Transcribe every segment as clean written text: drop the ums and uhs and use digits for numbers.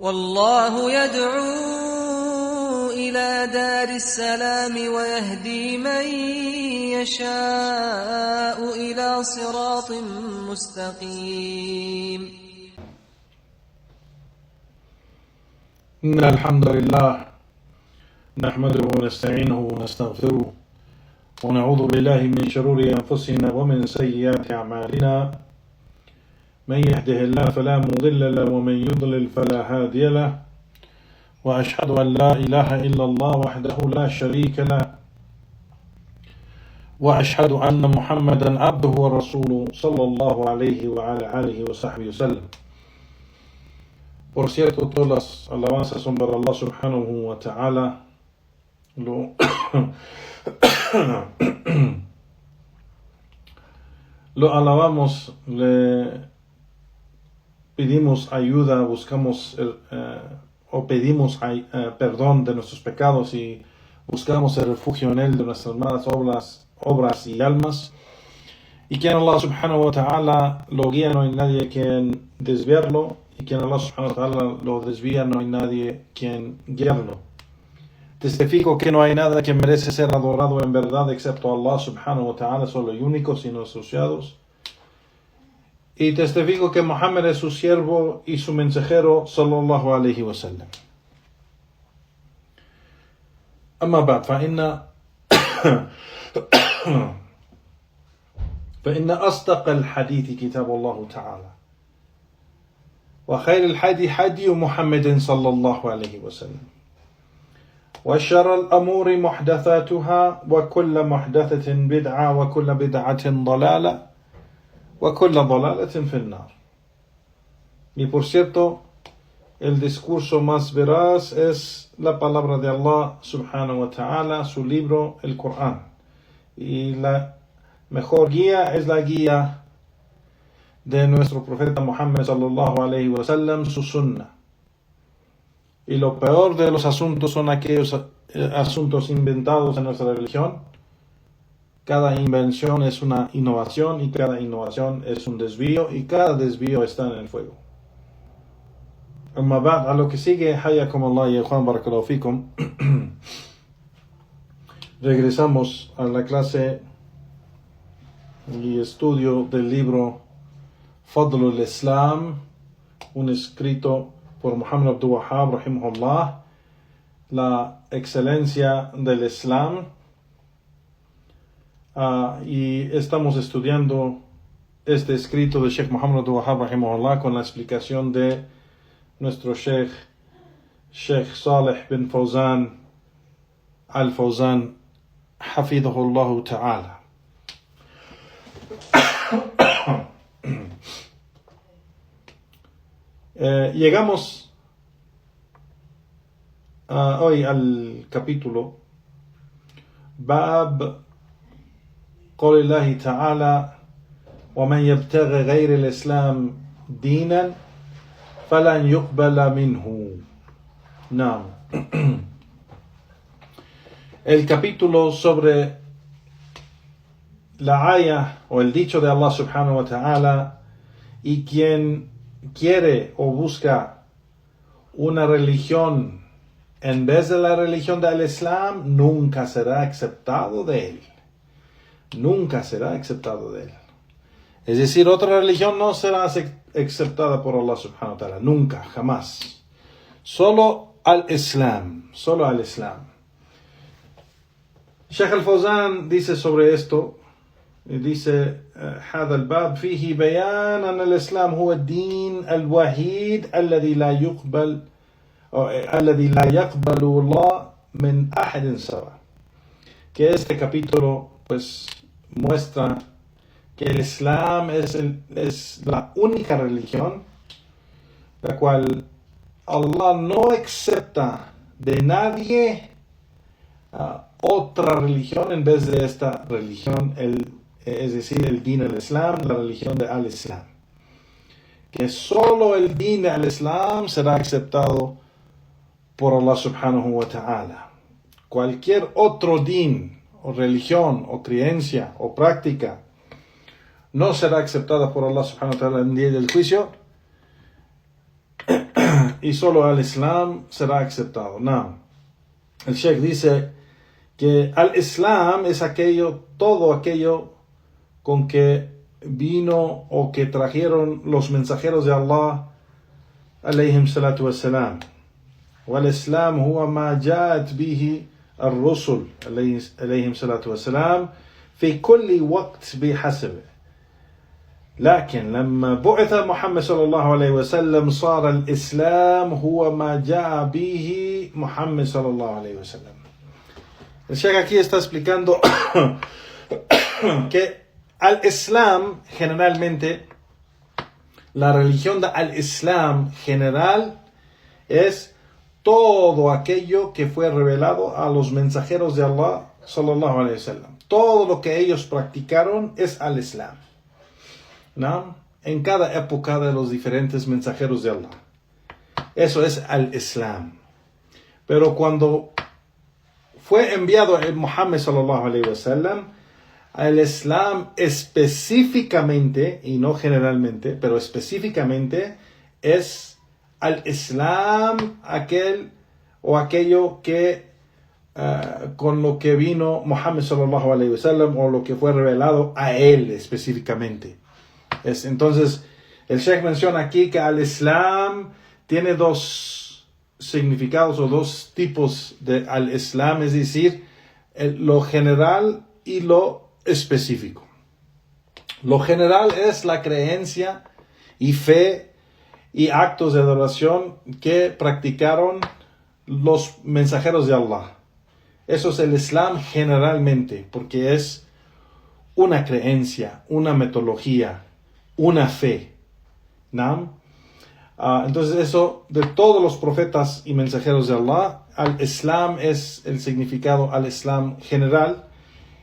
والله يدعو إلى دار السلام ويهدي من يشاء إلى صراط مستقيم. إن الحمد لله نحمده ونستعينه ونستغفره ونعوذ بالله من شرور أنفسنا ومن سيئات أعمالنا. من يهده الله فلا مضل له ومن يضلل فلا هادي له، وأشهد أن لا إله إلا الله وحده لا شريك له، وأشهد أن محمدا عبده ورسوله صلى الله عليه وعلى آله وصحبه وسلم. Por cierto, todas las alabanzas son para Allah subhanahu wa ta'ala. Lo alabamos, le pedimos ayuda, buscamos o pedimos perdón de nuestros pecados y buscamos el refugio en él de nuestras malas obras y almas. Y quien Allah subhanahu wa ta'ala lo guía, no hay nadie quien desviarlo, y quien Allah subhanahu wa ta'ala lo desvía, no hay nadie quien guiarlo. Testifico que no hay nada que merece ser adorado en verdad excepto Allah subhanahu wa ta'ala, solo y único, sin asociados. Y testifico que Muhammad es su siervo y su mensajero, sallallahu alayhi wa sallam. أما بعد فإن أصدق الحديث كتاب الله تعالى، وخير الحدي حدي محمد صلى الله عليه وسلم، وشر الأمور محدثاتها، وكل محدثة بدعة، وكل بدعة ضلالة، وكل ضلالة في النار. Y por cierto, el discurso más veraz es la palabra de Allah subhanahu wa ta'ala, su libro, el Corán. Y la mejor guía es la guía de nuestro profeta Muhammad sallallahu alayhi wa sallam, su sunnah. Y lo peor de los asuntos son aquellos asuntos inventados en nuestra religión. Cada invención es una innovación, y cada innovación es un desvío, y cada desvío está en el fuego. Amma ba'd, a lo que sigue, hayakum Allah y Juan barakallahu fikum. Regresamos a la clase y estudio del libro Fadlul Islam, un escrito por Muhammad Abdul Wahhab rahimahullah, la excelencia del Islam. Y estamos estudiando este escrito de Sheikh Muhammad Abdul Wahhab rahimahullah con la explicación de nuestro Sheikh Saleh bin Fawzan al-Fawzan hafidhahullah ta'ala. Llegamos hoy al capítulo Bab قول الله تعالى ومن يبتغي غير الإسلام دينا فلن يقبل منه. No. El capítulo sobre la aya o el dicho de Allah subhanahu wa ta'ala: y quien quiere o busca una religión en vez de la religión del Islam, nunca será aceptado de él. Nunca será aceptado de él. Es decir, otra religión no será aceptada por Allah subhanahu wa ta'ala. Nunca, jamás. Solo al Islam. Solo al Islam. Sheikh al-Fawzan dice sobre esto, dice: هذا الباب فيه بيان أن الإسلام هو الدين الوحيد الذي لا يقبل الله من أحد سوى. Que este capítulo pues muestra que el Islam es la única religión la cual Allah no acepta de nadie otra religión en vez de esta religión, es decir, el din al-Islam, la religión de al-Islam. Que solo el din al-Islam será aceptado por Allah subhanahu wa ta'ala. Cualquier otro din o religión o creencia o práctica no será aceptada por Allah subhanahu wa ta'ala en el día del juicio y solo al Islam será aceptado. No. El Sheikh dice que al Islam es todo aquello con que vino o que trajeron los mensajeros de Allah alayhim salatu wassalam. والإسلام هو ما جاءت به الرسل عليهم الصلاة والسلام في كل وقت بحسبه. لكن لما بعث محمد صلى الله عليه وسلم صار الإسلام هو ما جاء به محمد صلى الله عليه وسلم. El Sheikh aquí está explicando que al Islam generalmente, la religión al Islam general es todo aquello que fue revelado a los mensajeros de Allah sallallahu alayhi wa sallam. Todo lo que ellos practicaron es al Islam, ¿no? En cada época de los diferentes mensajeros de Allah. Eso es al Islam. Pero cuando fue enviado el Muhammad sallallahu alayhi wa sallam, al Islam específicamente, y no generalmente, pero específicamente, es al Islam aquello que con lo que vino Muhammad sallallahu alayhi wa sallam, o lo que fue revelado a él específicamente. Entonces el Sheikh menciona aquí que al Islam tiene dos significados o dos tipos de al Islam, es decir, lo general y lo específico. Lo general es la creencia y fe y actos de adoración que practicaron los mensajeros de Allah. Eso es el Islam generalmente, porque es una creencia, una metodología, una fe, ¿no? Entonces eso, de todos los profetas y mensajeros de Allah, al Islam es el significado al Islam general,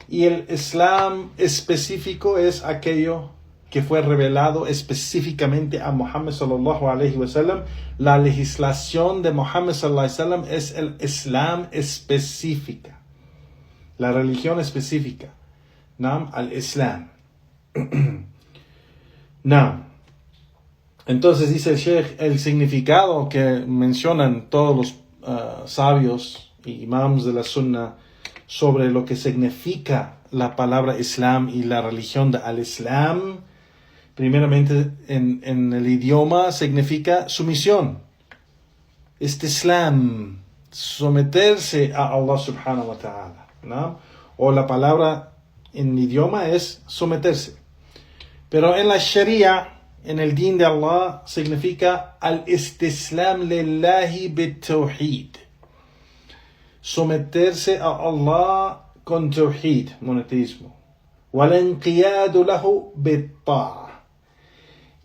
y el Islam específico es aquello que fue revelado específicamente a Muhammad sallallahu alayhi wa sallam. La legislación de Muhammad sallallahu alayhi wa sallam es el Islam específica, la religión específica, ¿no? Al Islam. No. Entonces dice el Sheikh, el significado que mencionan todos los sabios y imams de la Sunna sobre lo que significa la palabra Islam y la religión al Islam, primeramente en el idioma significa sumisión. Istislam, someterse a Allah subhanahu wa ta'ala, ¿no? O la palabra en idioma es someterse. Pero en la Sharia, en el din de Allah, significa al-istislam lillahi bit-tawhid. Someterse a Allah con tawhid, monoteísmo. Wal-inqiyadu lahu bit-ta'a.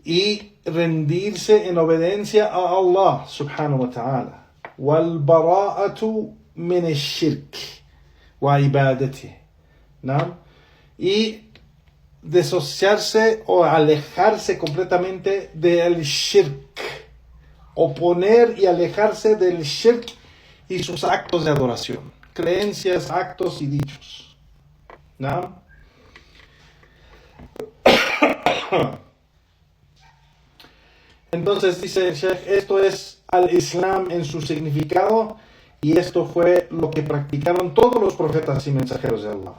Y rendirse en obediencia a Allah subhanahu wa ta'ala. Wal-bara'atu min ash-shirk wa ibadatihi. ¿No? Y disociarse o alejarse completamente del shirk, oponer y alejarse del shirk y sus actos de adoración, creencias, actos y dichos, ¿no? Entonces dice el Sheikh, esto es al Islam en su significado, y esto fue lo que practicaron todos los profetas y mensajeros de Allah.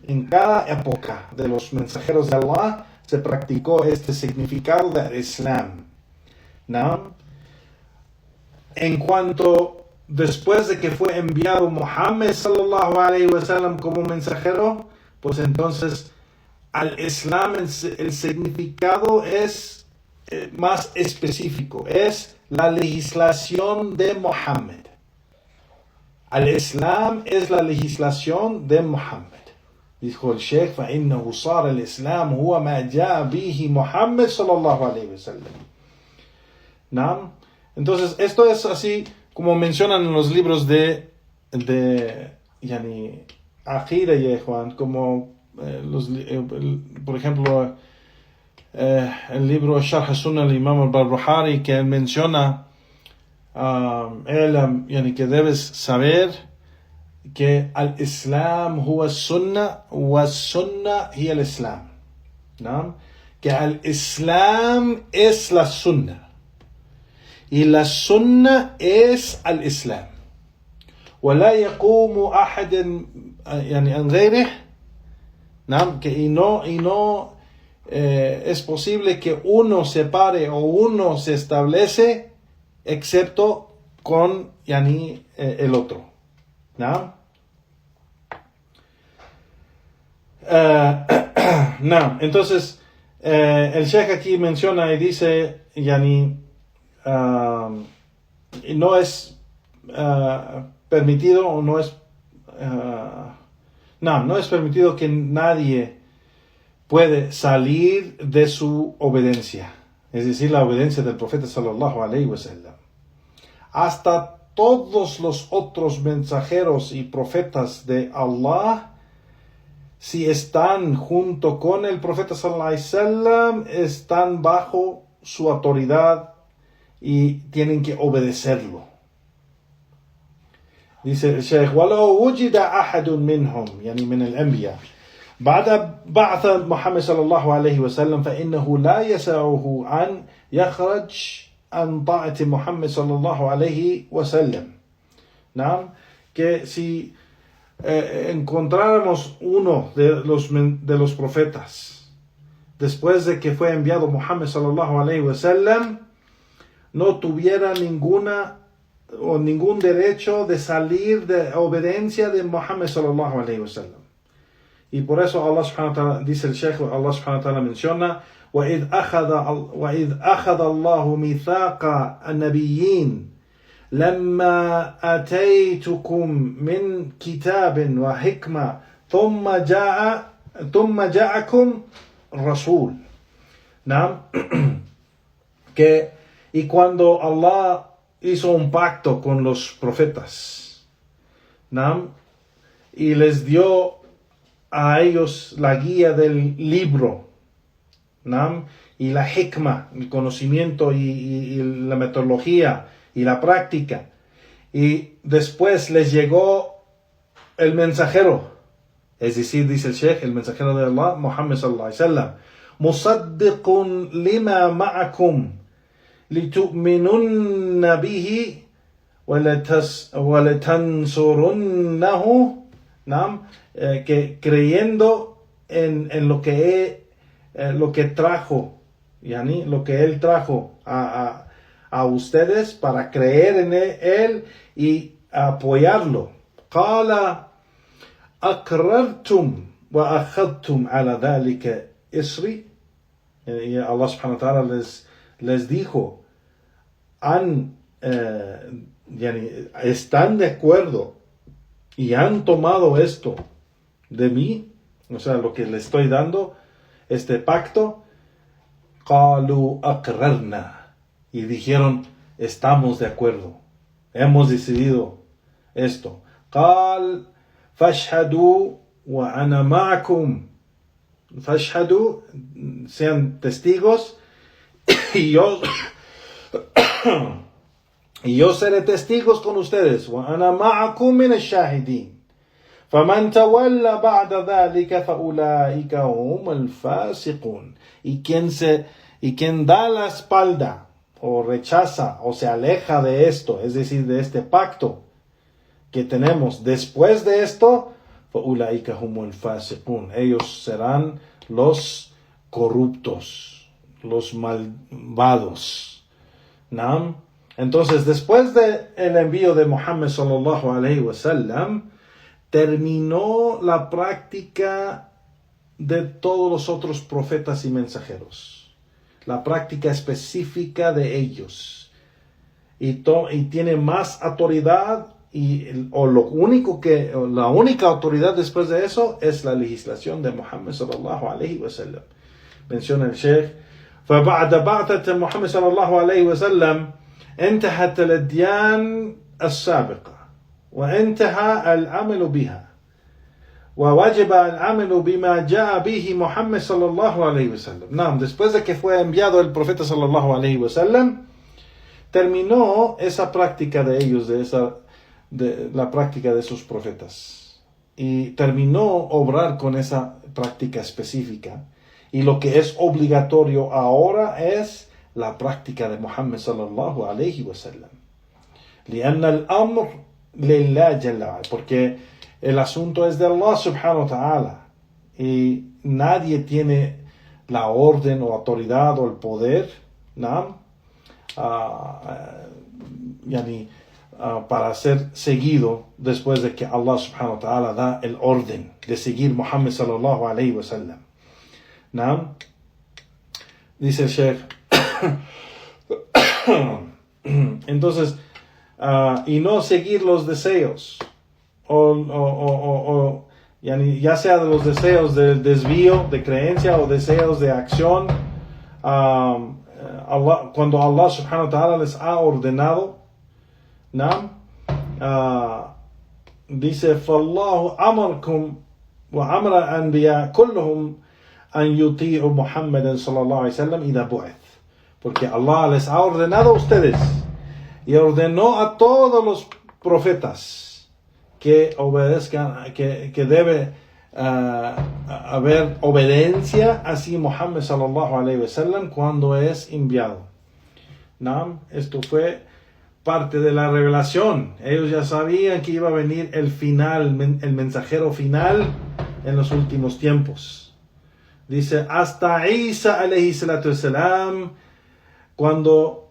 En cada época de los mensajeros de Allah se practicó este significado del Islam, ¿no? En cuanto después de que fue enviado Muhammad sallallahu alayhi wa sallam como mensajero, pues entonces al Islam el significado es más específico, es la legislación de Muhammad. Al Islam es la legislación de Muhammad. Dijo el Sheikh, فَإِنَّهُ صَارَ الْإِسْلَامُ هُوَ مَا جَاءَ بِهِ مُحَمَّدٌ صلى الله عليه وسلم. ¿No? Entonces, esto es así como mencionan en los libros de yani, Aqida y Ikhwan, como por ejemplo, el libro Sharh Sunnah al Imam al-Barbahari, que menciona yani, que debes saber que al Islam huwa sunnah wa sunnah hiya al Islam, ¿no? Que al Islam es la sunnah Y la sunna es al Islam. ولا يقوم أحد يعني عن غيره. نعم, y no es posible que uno se pare o uno se establece excepto con yani, el otro. ¿No? No, entonces el Sheikh aquí menciona y dice yani, no es permitido o no es no es permitido que nadie puede salir de su obediencia, es decir, la obediencia del profeta sallallahu alaihi wasallam. Hasta todos los otros mensajeros y profetas de Allah, si están junto con el profeta sallallahu alaihi wasallam, están bajo su autoridad y tienen que obedecerlo. Dice el Sheikh: وَلَوْ وُجِدَ أَحَدٌ مِّنْهُمْ يعني من الأنبياء بعد بعث محمد صلى الله عليه وسلم فإنه لا يسعه أن يخرج عن طاعة محمد صلى الله عليه وسلم. ¿No? Que si encontráramos uno de los profetas después de que fue enviado Muhammad sallallahu alaihi wasallam, no tuviera ningún derecho de salir de obediencia de Muhammad sallallahu alaihi wasallam. Y por eso Allah subhanahu wa ta'ala, dice el Sheikh, Allah subhanahu wa ta'ala menciona: وَإِذْ أَخَذَ اللَّهُ مِيثَاقَ النَّبِيِّينَ لَمَّا أَتَيْتُكُم مِّن كِتَابٍ وَحِكْمَةٍ ثُمَّ جَاءَكُمْ رَسُولٌ. ¿No? Y cuando Allah hizo un pacto con los profetas, ¿no? Y les dio a ellos la guía del libro, ¿no? Y la hikmah, el conocimiento y la metodología y la práctica. Y después les llegó el mensajero, es decir, dice el Sheikh, el mensajero de Allah, Muhammad sallallahu alaihi wasallam: musaddiqun lima ma'akum litu'minunna bihi wa latansurunnahu. ¿No? Que creyendo en lo que trajo, yani, lo que él trajo a ustedes, para creer en él y apoyarlo. Qala aqrartum wa akhadtum ala dhalika isri. Y Allah subhanahu wa ta'ala les dijo, yani, están de acuerdo y han tomado esto de mí, o sea, lo que les estoy dando, este pacto. Qalu aqrarna, y dijeron, estamos de acuerdo, hemos decidido esto. Qal fashhadu wa ana ma'akum. Fashhadu, sean testigos, y yo seré testigos con ustedes. وَأَنَا مَعَكُمْ مِنَ الشَّاهِدِينَ فَمَنْ تَوَلَّ بَعْدَ ذَلِكَ فَأُولَٰئِكَ هُمُ الْفَاسِقُونَ. Y quien da la espalda o rechaza o se aleja de esto, es decir, de este pacto que tenemos después de esto, فَأُولَٰئِكَ هُمُ الْفَاسِقُونَ. Ellos serán los corruptos, los malvados. ¿No? Entonces, después del envío de Muhammad sallallahu alaihi wasallam, terminó la práctica de todos los otros profetas y mensajeros, la práctica específica de ellos, y tiene más autoridad, la única autoridad después de eso es la legislación de Muhammad sallallahu alaihi wasallam. Menciona el Sheikh: فبعد بعثة محمد صلى الله عليه وسلم انتهت الأديان السابقة وانتهى العمل بها ووجب العمل بما جاء به محمد صلى الله عليه وسلم. نعم, después de que fue enviado el profeta sallallahu alaihi wasallam, terminó esa práctica de ellos, de la práctica de sus profetas, y terminó obrar con esa práctica específica. Y lo que es obligatorio ahora es la práctica de Muhammad sallallahu alayhi wa sallam. لأن الأمر لله جل وعلا, porque el asunto es de Allah subhanahu wa ta'ala y nadie tiene la orden o autoridad o el poder, ¿no? Para ser seguido después de que Allah subhanahu wa ta'ala da el orden de seguir Muhammad sallallahu alayhi wa sallam, ¿no? Dice el Sheikh entonces y no seguir los deseos ya sea de los deseos del desvío de creencia o deseos de acción, cuando Allah subhanahu wa ta'ala les ha ordenado, ¿no? Dice فالله أمركم وأمر الأنبياء كلهم أن يطيعوا محمدا صلى الله عليه وسلم إذا بعث, porque Allah les ha ordenado a ustedes y ordenó a todos los profetas que obedezcan, que debe haber obediencia así Muhammad sallallahu alayhi wa sallam cuando es enviado, ¿no? Esto fue parte de la revelación. Ellos ya sabían que iba a venir el final, el mensajero final en los últimos tiempos. Dice, hasta Isa alayhi salatu wasalam, cuando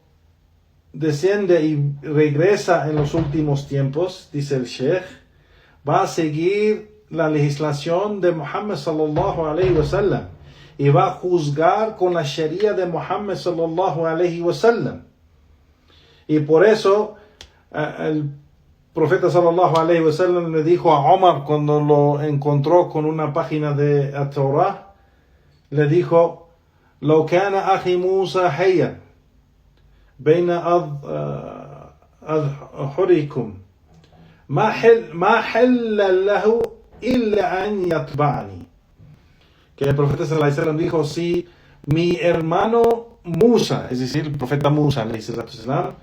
desciende y regresa en los últimos tiempos, dice el Sheikh, va a seguir la legislación de Muhammad sallallahu alayhi wa sallam y va a juzgar con la sharia de Muhammad sallallahu alayhi wa sallam. Y por eso el profeta sallallahu alayhi wa sallam le dijo a Omar cuando lo encontró con una página de la Torah, le dijo, لو كان أخي موسى حيا بين أظهركم ما حل له إلا أن يتبعني. Que el profeta sallallahu alayhi wa sallam dijo, si mi hermano Musa, es decir, el profeta Musa alayhi sallam,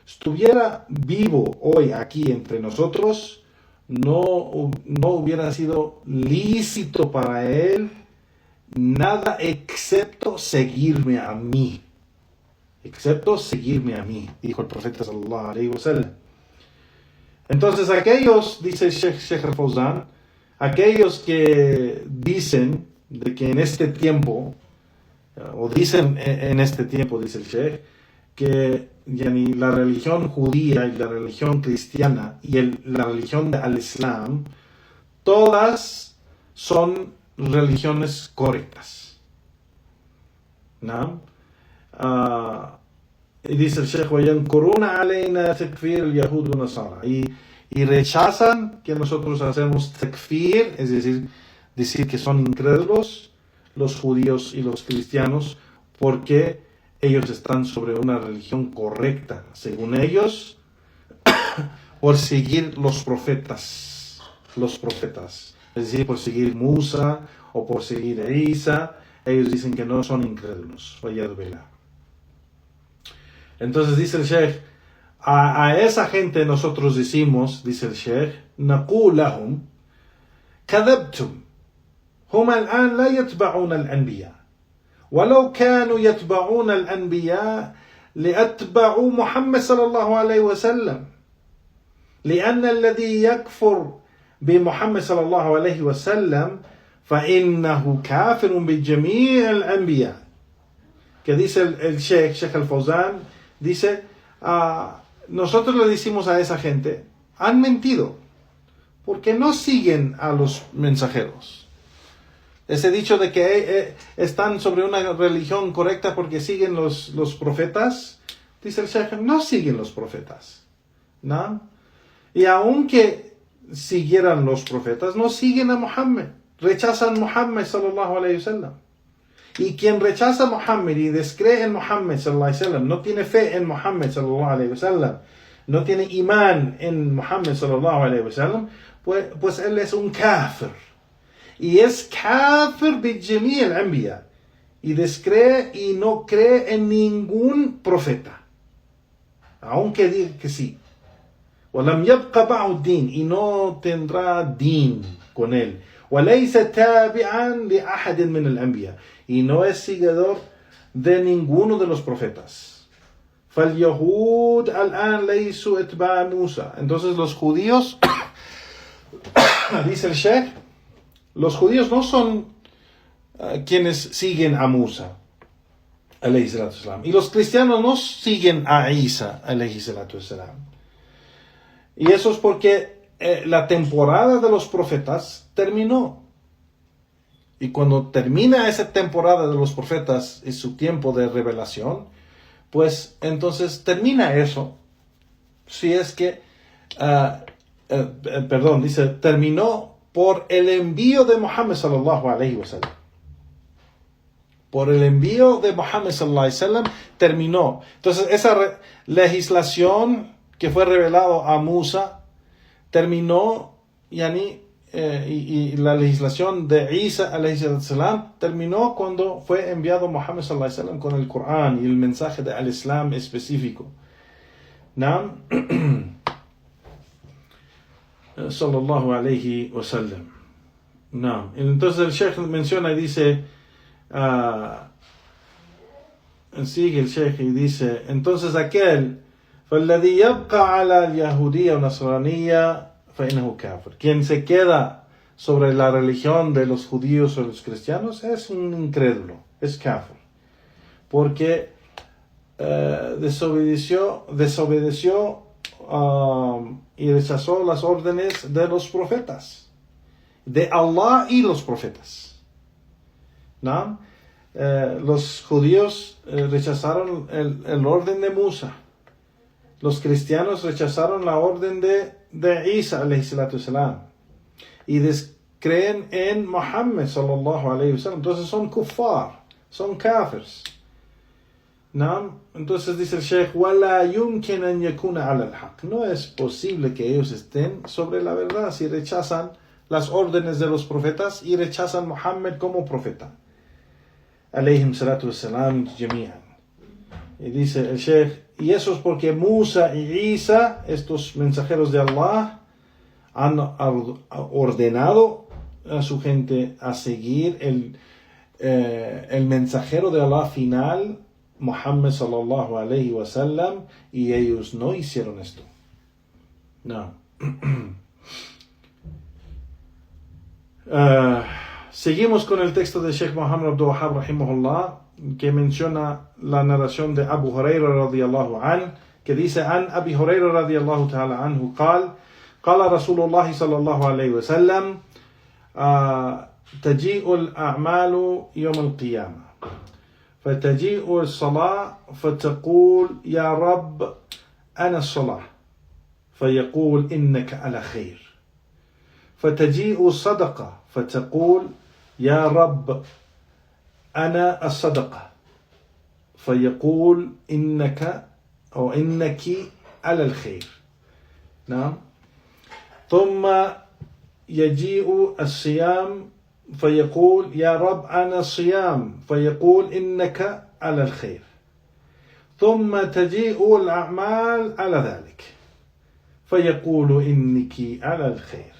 estuviera vivo hoy aquí entre nosotros, no hubiera sido lícito para él nada excepto seguirme a mí. Excepto seguirme a mí, dijo el profeta sallallahu alayhi wa sallam. Entonces aquellos, dice Sheikh al-Fawzan, aquellos que dicen de que en este tiempo, o dicen en este tiempo, dice el Sheikh, que la religión judía y la religión cristiana y la religión del Islam, todas son religiones correctas, ¿no? Y dice el Sheikh, y rechazan que nosotros hacemos takfir, es decir que son incrédulos los judíos y los cristianos, porque ellos están sobre una religión correcta, según ellos, por seguir los profetas, es decir, por seguir Musa o por seguir a Isa. Ellos dicen que no son incrédulos. Entonces dice el Sheikh, a esa gente nosotros decimos, dice el Sheikh, نقول لهم كذبتم هم الآن لا يتبعون الأنبياء ولو كانوا يتبعون الأنبياء لأتبعوا محمد صلى الله عليه وسلم لأن الذي يكفر بمحمد صلى الله عليه وسلم فإنه كافر بجميع الأنبياء. Que dice el Sheikh al-Fawzan, dice, nosotros le decimos a esa gente, han mentido, porque no siguen a los mensajeros. Ese dicho de que están sobre una religión correcta porque siguen los profetas, dice el Sheikh, no siguen los profetas, ¿no? Y aunque siguieran los profetas, no siguen a Muhammad, rechazan Muhammad sallallahu alayhi wa sallam. Y quien rechaza a Muhammad y descree en Muhammad sallallahu alayhi wa sallam, no tiene fe en Muhammad sallallahu alayhi wa sallam, no tiene imán en Muhammad sallallahu alayhi wa sallam, pues él es un kafir. Y es kafir bijami al-anbiya. Y descree y no cree en ningún profeta, aunque diga que sí. ولم يبقى معه الدين, y no tendrá din con él. وليس تابعا لأحد من الأنبياء, y no es seguidor de ninguno de los profetas. فَالْيَهُودْ الْآنْ لَيْسُوا اتْبَاعَ مُوسَى. Entonces los judíos, dice el Sheikh, los judíos no son quienes siguen a Musa, alayhi salatu wasalam, y los cristianos no siguen a Isa, alayhi salatu wasalam. Y eso es porque la temporada de los profetas terminó. Y cuando termina esa temporada de los profetas y su tiempo de revelación, pues entonces termina eso. Si es que, dice, terminó por el envío de Muhammad sallallahu alayhi wa sallam. Por el envío de Muhammad sallallahu alayhi wa sallam terminó. Entonces esa legislación que fue revelado a Musa terminó, y la legislación de Isa alayhi salam terminó cuando fue enviado Muhammad sallallahu alayhi wa sallam con el Corán y el mensaje del Islam específico. ¿No? Sallallahu alayhi wa sallam. No. Entonces el Sheikh menciona y dice, sigue el Sheikh y dice, entonces aquel, فَالَّذِي يَبْقَى عَلَى الْيَهُودِيَّ وَنَصْرَانِيَّ فَإِنَّهُ كَافِرٌ. Quien se queda sobre la religión de los judíos o los cristianos es un incrédulo, es kafir, porque desobedeció y rechazó las órdenes de los profetas, de Allah y los profetas. ¿No? Los judíos rechazaron el orden de Musa. Los cristianos rechazaron la orden de Isa alayhi salatu wasalam. Y creen en Muhammad sallallahu alayhi wasallam. Entonces son kuffar, son kafirs. ¿No? Entonces dice el Sheikh, وَلَا يُمْكِنْ أَنْ يَكُونَ عَلَى الْحَقِّ. No es posible que ellos estén sobre la verdad si rechazan las órdenes de los profetas y rechazan Muhammad como profeta. Alayhim salatu wassalam jami'an. Y dice el Sheikh, y eso es porque Musa y Isa, estos mensajeros de Allah, han ordenado a su gente a seguir el mensajero de Allah final, Muhammad sallallahu alayhi wa sallam, y ellos no hicieron esto. No. Seguimos con el texto de Sheikh Muhammad Abdul Wahhab rahimahullah, que menciona la narración de Abu Huraira radiyallahu anhu, que dice, an Abi Huraira radiyallahu ta'ala anhu قال رسول الله صلى الله عليه وسلم تجيء الأعمال يوم القيامة فتجيء الصلاة فتقول يا رب أنا الصلاة فيقول إنك على خير فتجيء الصدقة فتقول يا رب أنا الصدقة فيقول إنك أو إنك على الخير. نعم. ثم يجيء الصيام فيقول يا رب أنا الصيام فيقول إنك على الخير. ثم تجيء الأعمال على ذلك فيقول إنك على الخير.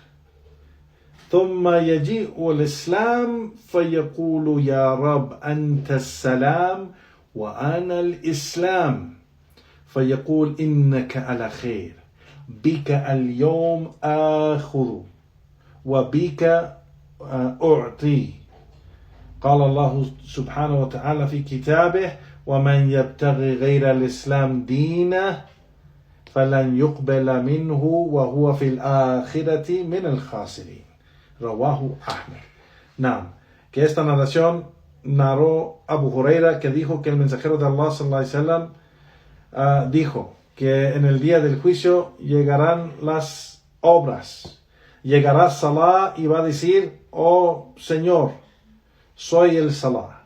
ثم يجيء الإسلام فيقول يا رب أنت السلام وأنا الإسلام فيقول إنك على خير بك اليوم آخذ وبك أعطي. قال الله سبحانه وتعالى في كتابه ومن يبتغي غير الإسلام دينه فلن يقبل منه وهو في الآخرة من الخاسرين. Rawahu Ahmed. Naam, que esta narración narró Abu Huraira, que dijo que el mensajero de Allah sallallahu alaihi wasallam dijo que en el día del juicio llegarán las obras, llegará Salah y va a decir, oh Señor, soy el Salah,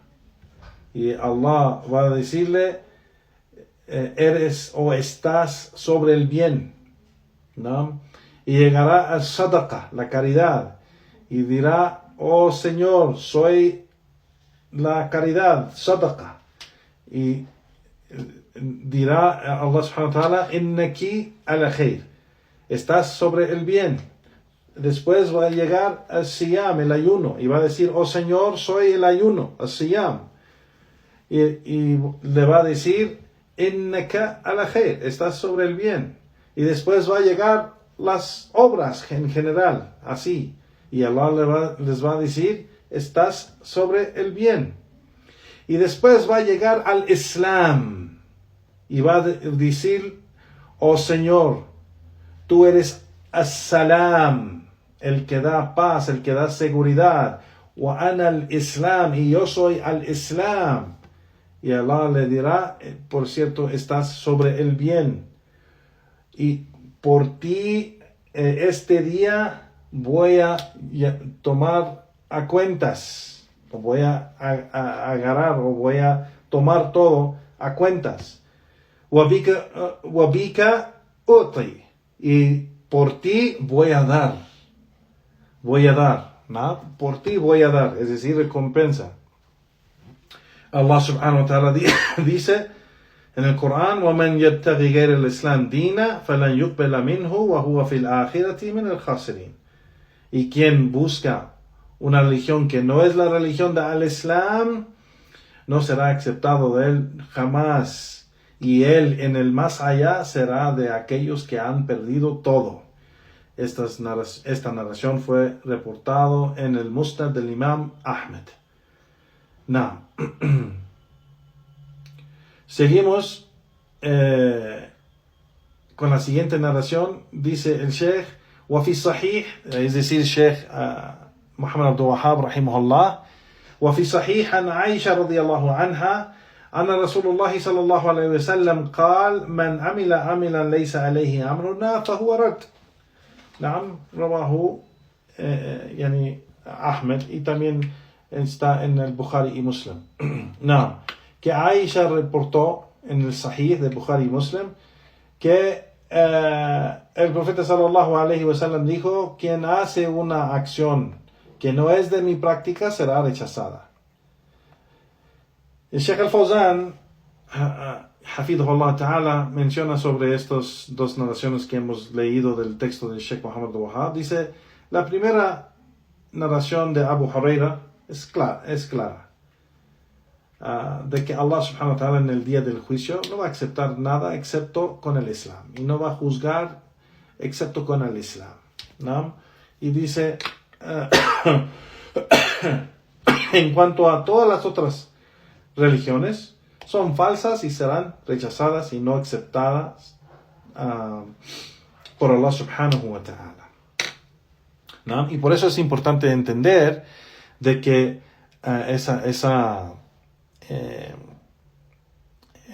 y Allah va a decirle, eres o estás sobre el bien, ¿no? Y llegará al Sadaqa, la caridad, y dirá, oh Señor, soy la caridad, sadaqa. Y dirá Allah subhanahu wa ta'ala, innaki ala khair, estás sobre el bien. Después va a llegar al siyam, el ayuno, y va a decir, oh Señor, soy el ayuno, el siyam. y le va a decir, innaka ala khair, estás sobre el bien. Y después va a llegar las obras en general, así. Y Allah les va a decir, estás sobre el bien. Y después va a llegar al Islam. Y va a decir, oh Señor, tú eres as-salam, el que da paz, el que da seguridad. Wa ana al-Islam, y yo soy al-Islam. Y Allah le dirá, por cierto, estás sobre el bien. Y por ti este día voy a tomar a cuentas. O voy a agarrar, o voy a tomar todo a cuentas. Wabika uti. Y por ti voy a dar. ¿No? Por ti voy a dar, es decir, recompensa. Allah subhanahu wa ta'ala dice en el Corán, وَمَنْ يَبْتَغِ غَيْرَ الْإِسْلَامِ دِينًا فَلَنْ يُقْبَلَ مِنْهُ وَهُوَ فِي الْآخِرَةِ مِنَ الْخَاسِرِينَ. Y quien busca una religión que no es la religión de al-Islam, no será aceptado de él jamás. Y él en el más allá será de aquellos que han perdido todo. Esta narración fue reportado en el Musnad del Imam Ahmed. Now, seguimos con la siguiente narración. Dice el Sheikh, وفي صحيح, es decir, Sheikh Muhammad Abdul Wahhab rahimahullah, وفي صحيح عن عائشة رضي الله عنها أن رسول الله صلى الله عليه وسلم قال من عمل عملا ليس عليه أمرنا فهو رد. نعم, رواه يعني Ahmed, y también está en el Bukhari y Muslim. No, que Aisha reportó en el Sahih de Bukhari y Muslim que el profeta sallallahu alaihi wasallam dijo, quien hace una acción que no es de mi práctica será rechazada. El Sheikh Al-Fawzan, Hafidhullah Ta'ala, menciona sobre estas dos narraciones que hemos leído del texto del Sheikh Muhammad Wahhab. Dice, la primera narración de Abu Huraira es clara. De que Allah subhanahu wa ta'ala en el día del juicio no va a aceptar nada excepto con el Islam. Y no va a juzgar excepto con el Islam. ¿No? Y dice, en cuanto a todas las otras religiones, son falsas y serán rechazadas y no aceptadas por Allah subhanahu wa ta'ala. ¿No? Y por eso es importante entender de que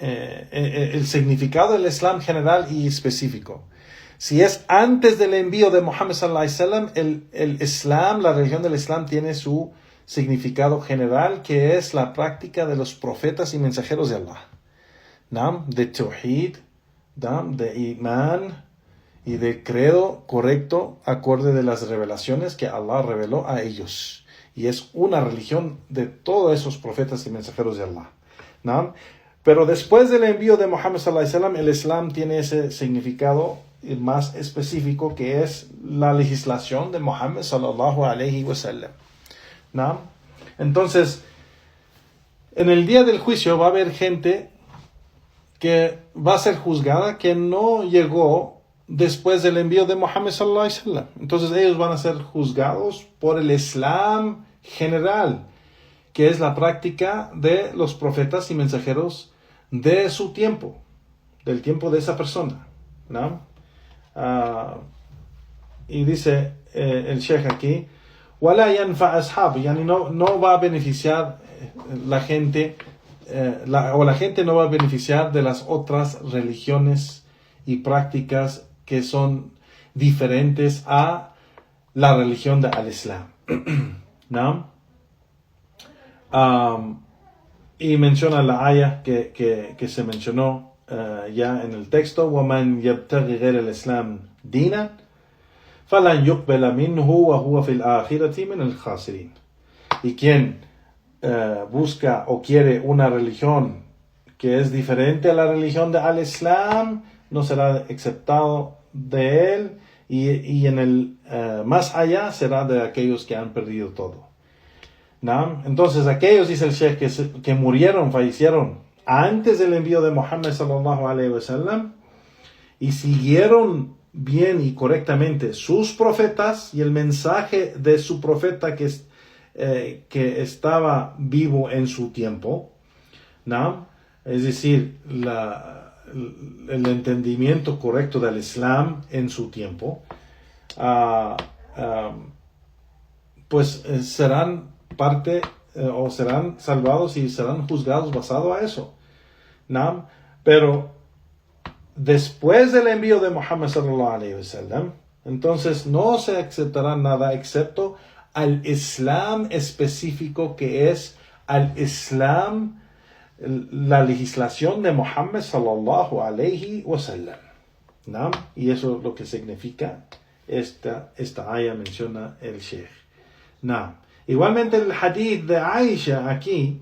el significado del Islam general y específico. Si es antes del envío de Muhammad sallallahu alaihi wasallam, el Islam, la religión del Islam tiene su significado general, que es la práctica de los profetas y mensajeros de Allah. ¿No? De Tawhid, ¿no? De Iman y de credo correcto, acorde de las revelaciones que Allah reveló a ellos. Y es una religión de todos esos profetas y mensajeros de Allah. ¿No? Pero después del envío de Muhammad sallallahu alaihi wasallam, el Islam tiene ese significado más específico, que es la legislación de Muhammad sallallahu alaihi wasallam. ¿No? Entonces, en el día del juicio va a haber gente que va a ser juzgada que no llegó después del envío de Muhammad sallallahu alaihi wasallam. Entonces ellos van a ser juzgados por el Islam general, que es la práctica de los profetas y mensajeros de su tiempo, del tiempo de esa persona. ¿No? Y dice el Sheikh aquí, ولا ينفع أصحاب, yani no va a beneficiar la gente, la gente no va a beneficiar de las otras religiones y prácticas que son diferentes a la religión de al-Islam. ¿No? Y menciona la ayah que se mencionó ya en el texto, وَمَنْ يَبْتَغِ غَيْرَ الْإِسْلَامِ دِينًا فَلَنْ يُقْبَلَ مِنْهُ وَهُوَ فِي الْآخِرَةِ مِنَ الْخَاسِرِينَ. Y quien busca o quiere una religión que es diferente a la religión de al-Islam, no será aceptado de él, y en el más allá será de aquellos que han perdido todo. ¿no? Entonces aquellos, dice el Sheikh, que murieron, fallecieron antes del envío de Muhammad sallallahu alaihi wasallam y siguieron bien y correctamente sus profetas y el mensaje de su profeta que estaba vivo en su tiempo, ¿no? Es decir, el entendimiento correcto del Islam en su tiempo, pues serán parte o serán salvados y serán juzgados basado a eso, ¿no? Pero después del envío de Muhammad sallallahu alaihi wasallam, entonces no se aceptará nada excepto al Islam específico, que es al Islam, la legislación de Muhammad sallallahu alaihi wasallam, ¿no? Y eso es lo que significa esta aya, menciona el Sheikh, ¿no? Igualmente el hadith de Aisha aquí,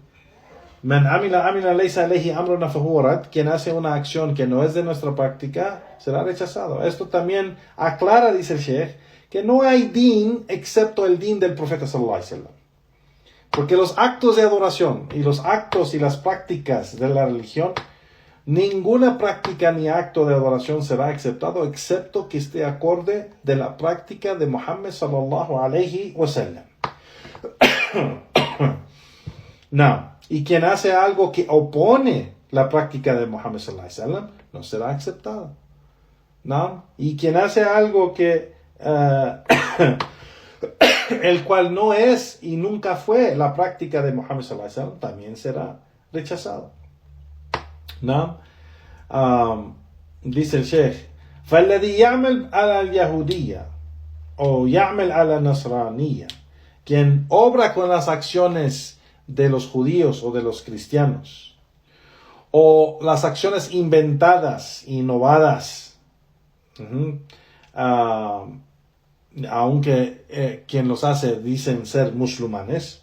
Man amila laysa alayhi amruna fahuwa rad, quien hace una acción que no es de nuestra práctica será rechazado. Esto también aclara, dice el Sheikh, que no hay din excepto el din del profeta sallallahu alaihi wasallam. Porque los actos de adoración y los actos y las prácticas de la religión, ninguna práctica ni acto de adoración será aceptado excepto que esté acorde de la práctica de Muhammad sallallahu alaihi wasallam. No. Y quien hace algo que opone la práctica de Muhammad sallallahu alaihi wasallam no será aceptado, ¿no? Y quien hace algo que el cual no es y nunca fue la práctica de Muhammad sallallahu alaihi wasallam también será rechazado, ¿no? Dice el Sheikh, فالذي يعمل على اليهودية o يعمل على النصرانية, quien obra con las acciones de los judíos o de los cristianos, o las acciones inventadas, innovadas, aunque quien los hace dicen ser musulmanes,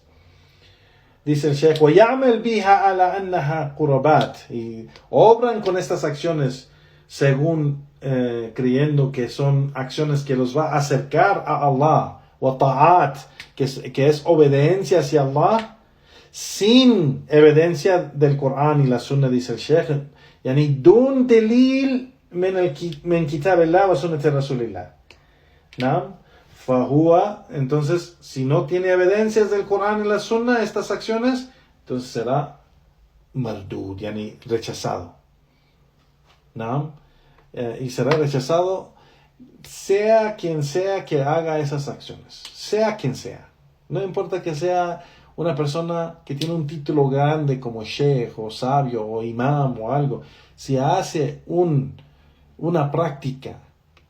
dice el Sheikh, وَيَعْمَلْ بِهَا عَلَى أَنَّهَا قُرَبَاتٍ, y obran con estas acciones según creyendo que son acciones que los va a acercar a Allah, وَطَاعَات, que es obediencia hacia Allah, sin evidencia del Corán y la Sunna, dice el Sheikh, yani dun delil min kitabillah wa sunnati rasulillah, ¿no? Fahuwa, entonces, si no tiene evidencias del Corán y la Sunna, estas acciones, entonces será mardud, yani rechazado, ¿no? Y será rechazado sea quien sea que haga esas acciones, sea quien sea, no importa que sea una persona que tiene un título grande como sheikh o sabio o imam o algo, si hace una práctica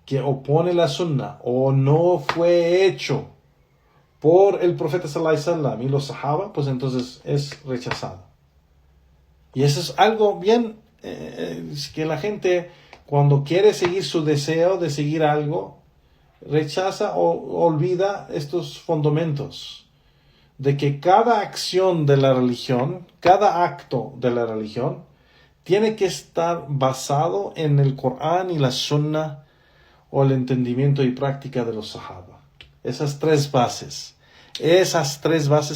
que opone la sunna o no fue hecho por el profeta sallallahu alaihi wasallam y los sahaba, pues entonces es rechazado. Y eso es algo bien que la gente, cuando quiere seguir su deseo de seguir algo, rechaza o olvida estos fundamentos de que cada acción de la religión, cada acto de la religión, tiene que estar basado en el Corán y la Sunna o el entendimiento y práctica de los Sahaba. Esas tres bases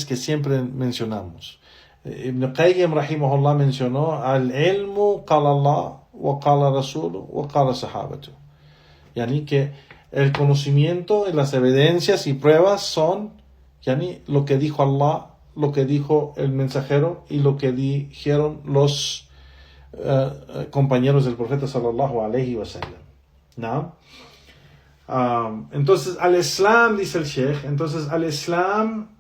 que siempre mencionamos. Ibn Qayyim rahimahullah mencionó al ilmu qala Allah wa qala Rasulu wa qala sahabatu. Yani que el conocimiento y las evidencias y pruebas son yani lo que dijo Allah, lo que dijo el mensajero y lo que dijeron los compañeros del profeta sallallahu alaihi wasallam, ¿no? Entonces al Islam, dice el Sheikh, entonces al Islam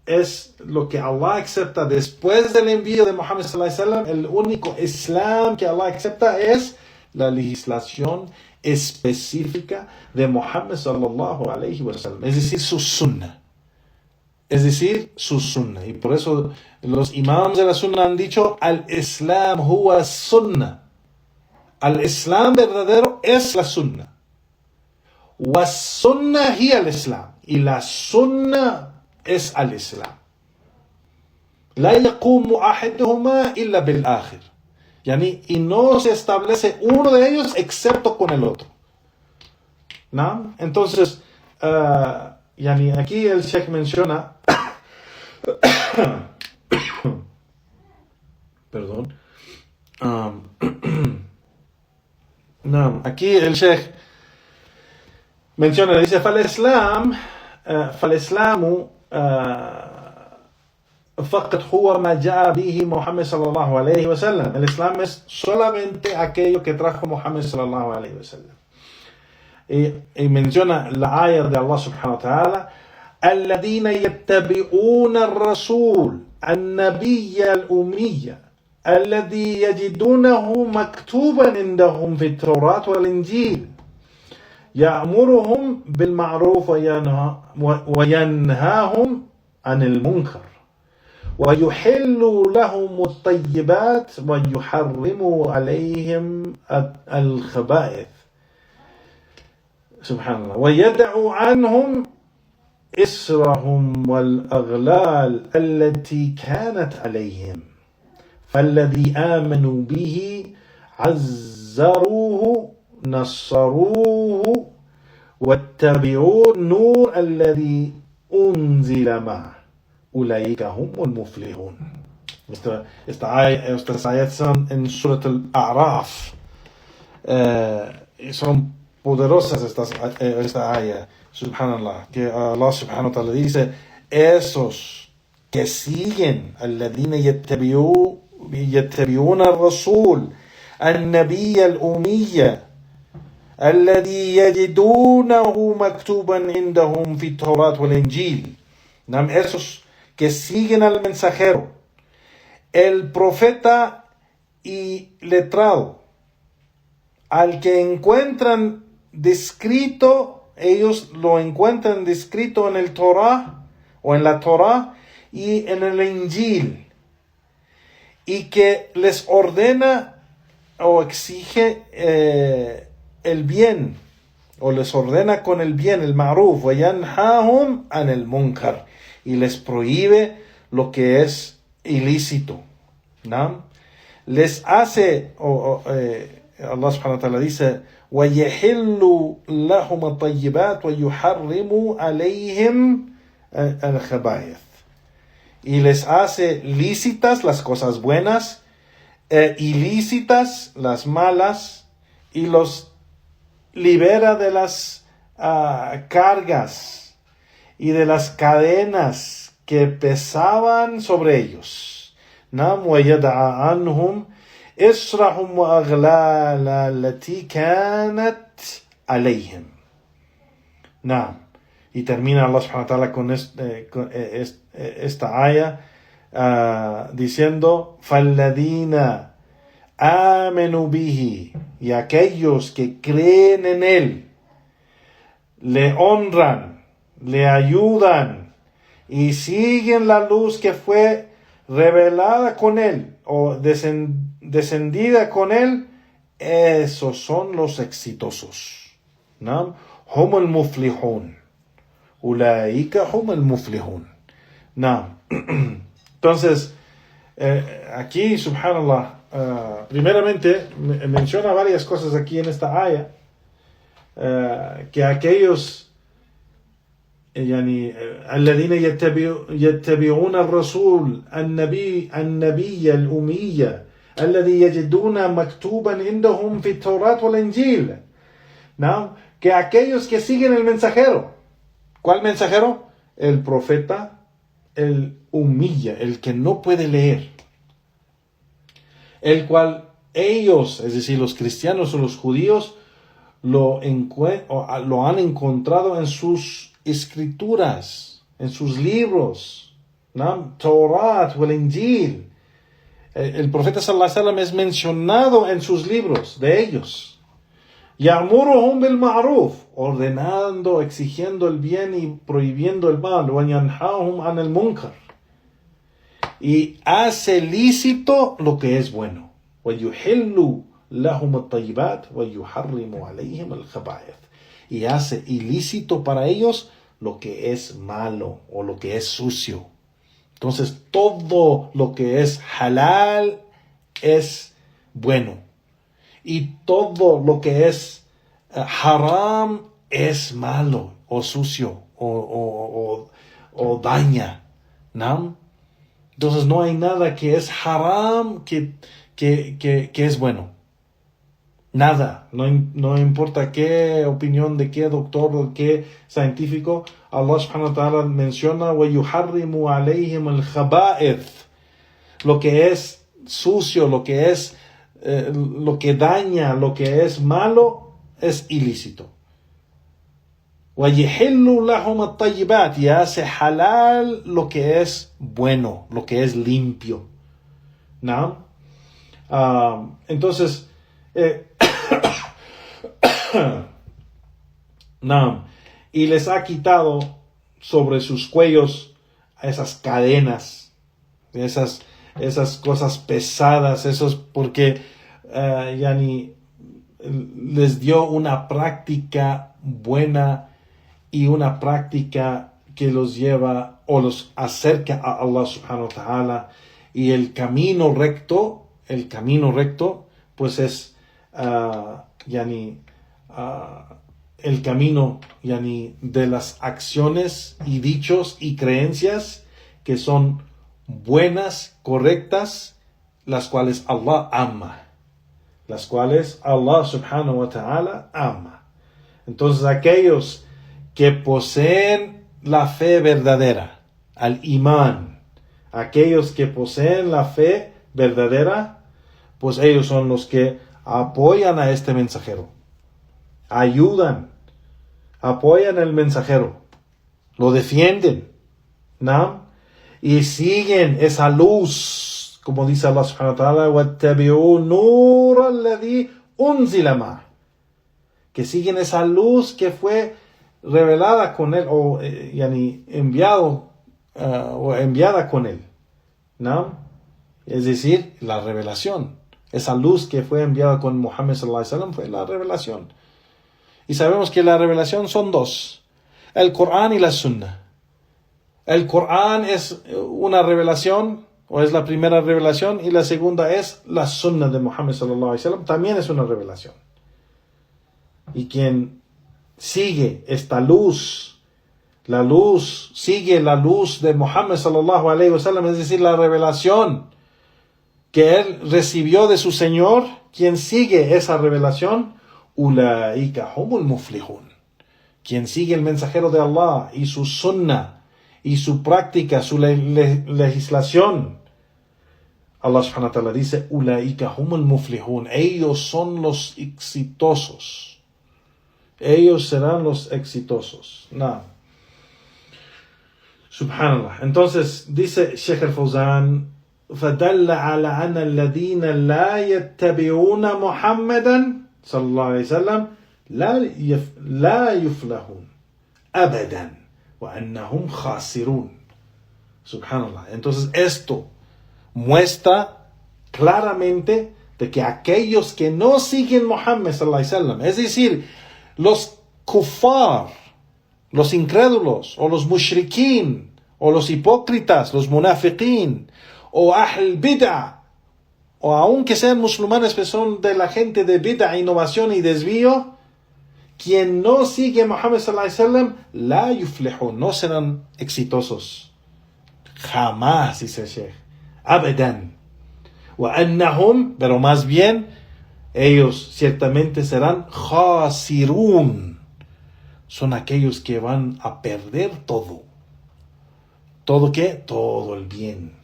es lo que Allah acepta después del envío de Muhammad sallallahu alaihi wasallam. El único Islam que Allah acepta es la legislación específica de Muhammad sallallahu alaihi wasallam, es decir, su sunna. Y por eso los imams de la sunna han dicho, al-Islam huwa sunna. Al-Islam verdadero es la sunna. Wa sunna hiya al-Islam. Y la sunna es al-Islam. La yaqumu ahaduhuma illa bil-akhir. Y no se establece uno de ellos excepto con el otro, ¿no? Entonces, Yani aquí el Sheikh menciona, perdón, no, aquí el Sheikh menciona, dice, فالإسلام فقط هو ما جاء به محمد صلى الله عليه وسلم. El Islam es solamente aquello que trajo Muhammad صلى الله عليه وسلم. Y menciona la ayah de Allah subhanahu wa ta'ala, الذين يتبعون الرسول النبي الأمي الذي يجدونه مكتوبا عندهم في التوراة والإنجيل يأمرهم بالمعروف وينهاهم عن المنكر ويحل لهم الطيبات ويحرم عليهم الخبائث. سبحان الله. ويدع عنهم إسرهم والأغلال التي كانت عليهم فالذي آمنوا به عزروه نصروه واتبعوا النور الذي أنزل معه أولئك هم المفلحون. Estas ayat son en Surat al-A'raf. Son poderosas esta ayah. Subhanallah. Que Allah subhanahu wa ta'ala dice, esos que siguen الذين يتبعون الرسول النبي الأمي الذي يجدونه مكتوبا عندهم في التوراة والإنجيل. Esos que siguen al mensajero, el profeta y letrado, al que encuentran descrito, ellos lo encuentran descrito en el Torah o en la Torah y en el Injil, y que les ordena o exige el bien, o les ordena con el bien, el ma'ruf, وَيَنْهَاهُمْ عَنِ الْمُنْكَرِ, y les prohíbe lo que es ilícito, ¿no? Les hace, Allah subhanahu wa ta'ala dice, وَيَحِلُّ لَهُمَ الطَّيِّبَاتِ وَيُحَرِّمُ عَلَيْهِمْ الْخَبَائِثِ, y les hace lícitas las cosas buenas, ilícitas las malas, y los libera de las cargas y de las cadenas que pesaban sobre ellos. Nam wa yad'a anhum israhum wa aghlala allati kanat alayhim. Nam. Y termina Allah subhanahu wa ta'ala con esta aya diciendo, falladina amenu bihi, y aquellos que creen en él, le honran, le ayudan y siguen la luz que fue revelada con él o descendida con él, esos son los exitosos. ¿No? Hum al-muflihun. Ulaika hum al-muflihun. ¿No? Entonces, aquí, subhanallah, primeramente menciona varias cosas aquí en esta aya, que aquellos يعني الذين يتبعون الرسول النبي الأمية الذي يجدون مكتوبا عندهم في التوراة والإنجيل, ¿no? Que aquellos que siguen el mensajero. ¿Cuál mensajero? El profeta, el umilla, el que no puede leer, el cual ellos, es decir, los cristianos o los judíos, lo han encontrado en sus escrituras, en sus libros, ¿no? Torah o el Injil. El profeta sallallahu alaihi wasallam es mencionado en sus libros de ellos. Ya'muruhum bil ma'ruf, ordenando, exigiendo el bien y prohibiendo el mal. Wa yanhahum anil munkar, y hace lícito lo que es bueno. Wa yuhillu lahum at-tayyibat wa yuharrimu alayhim al-khaba'ith, y hace ilícito para ellos lo que es malo o lo que es sucio. Entonces todo lo que es halal es bueno, y todo lo que es haram es malo o sucio o daña, ¿no? Entonces no hay nada que es haram que es bueno. Nada, no importa qué opinión de qué doctor o qué científico, Allah subhanahu wa ta'ala menciona وَيُحَرِّمُ عَلَيْهِمُ الْخَبَائِثِ, lo que es sucio, lo que es lo que daña, lo que es malo, es ilícito. وَيَحِلُّ لَهُمَ الطَّيِّبَاتِ, y hace halal lo que es bueno, lo que es limpio, ¿no? Entonces, no, y les ha quitado sobre sus cuellos esas cadenas, esas cosas pesadas, porque les dio una práctica buena y una práctica que los lleva o los acerca a Allah subhanahu wa ta'ala, y el camino recto, pues es el camino de las acciones y dichos y creencias que son buenas, correctas, las cuales Allah ama, las cuales Allah subhanahu wa ta'ala ama. Entonces aquellos que poseen la fe verdadera, al imán, aquellos que poseen la fe verdadera, pues ellos son los que apoyan a este mensajero, ayudan, apoyan al mensajero, lo defienden, ¿no? Y siguen esa luz, como dice Allah subhanahu wa ta'ala, وَاتَّبِعُوا نُورَ الَّذِي أُنزِلَ مَعَهُ, que siguen esa luz que fue revelada con él, o enviado o enviada con él, ¿no? Es decir, la revelación. Esa luz que fue enviada con Muhammad sallallahu alaihi wasallam fue la revelación. Y sabemos que la revelación son dos: el Corán y la Sunna. El Corán es una revelación, o es la primera revelación, y la segunda es la Sunna de Muhammad sallallahu alaihi wasallam, también es una revelación. Y quien sigue esta luz, sigue la luz de Muhammad sallallahu alaihi wasallam, es decir, la revelación que él recibió de su Señor, quien sigue esa revelación, ulaika humul muflihun, quien sigue el mensajero de Allah y su sunnah y su práctica, su legislación, Allah subhanahu wa ta'ala dice, ulaika humul muflihun, ellos son los exitosos, ellos serán los exitosos. No. Subhanallah. Entonces dice Sheikh al-Fawzan, فدل على أن الذين لا يتبعون محمدا صلى الله عليه وسلم لا يفلحون أبدا وأنهم خاسرون. Subhanallah. Entonces esto muestra claramente de que aquellos que no siguen Muhammad sallallahu alaihi wasallam, es decir, los kuffar, los incrédulos, o los mushrikin, o los hipócritas, los munafiqin, o ahl bid'ah, o aunque sean musulmanes, pero son de la gente de bid'ah, innovación y desvío, quien no sigue a Muhammad sallallahu alaihi wasallam, la yuflihun, no serán exitosos. Jamás, dice el Sheikh. Abadan. Wa annahum, pero más bien, ellos ciertamente serán khasirun. Son aquellos que van a perder todo. ¿Todo qué? Todo el bien.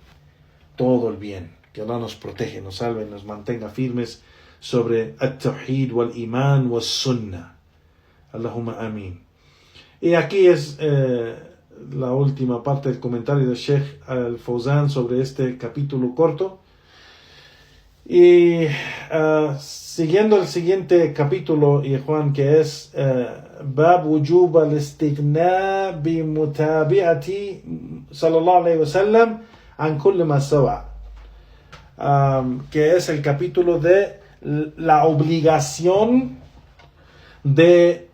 Todo el bien. Que Allah nos protege, nos salve, nos mantenga firmes sobre al-tawhid, wal-iman, wal-sunnah. Allahumma amin. Y aquí es la última parte del comentario de Sheikh al-Fawzan sobre este capítulo corto. Y siguiendo el siguiente capítulo, y Juan, que es Bab wujub al-istighna bi mutabi'ati sallallahu alayhi wa sallam an kulli ma sawa, que es el capítulo de la obligación de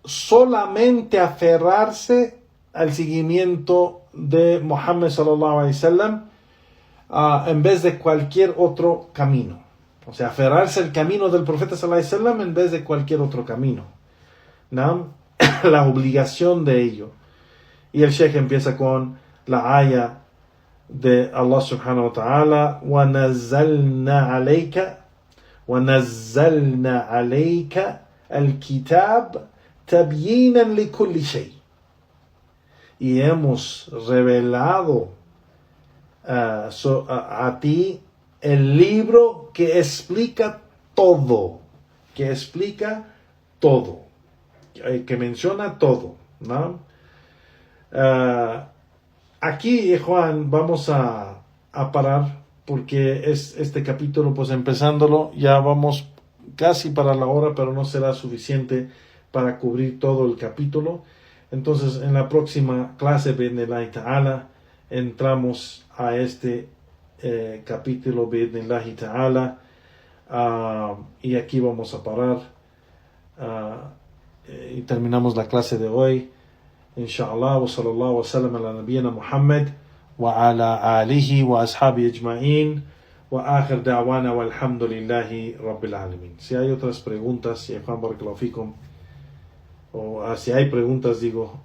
solamente aferrarse al seguimiento de Muhammad sallallahu alayhi wa sallam en vez de cualquier otro camino. O sea, aferrarse al camino del profeta sallallahu alaihi wasallam en vez de cualquier otro camino, ¿no? La obligación de ello. Y el Sheikh empieza con la aya de Allah subhanahu wa ta'ala, وَنَزَّلْنَا عَلَيْكَ الْكِتَابَ تَبْيِينًا لِكُلِّ شَيْءٍ. Y hemos revelado a ti el libro que explica todo, que menciona todo, ¿no? Aquí, Juan, vamos a parar porque este capítulo, pues empezándolo, ya vamos casi para la hora, pero no será suficiente para cubrir todo el capítulo. Entonces, en la próxima clase, Bi'idhnillahi ta'ala, entramos a este capítulo, Bi'idhnillahi ta'ala, y aquí vamos a parar y terminamos la clase de hoy. Inshallah, wa sallallahu wa sallam ala nabiyyina Muhammad wa ala alihi wa ashabi ajma'in wa akhir da'wana walhamdulillahi rabbil alamin. Si hay otras preguntas, si Juan barakallahu fikum, o si hay preguntas, digo,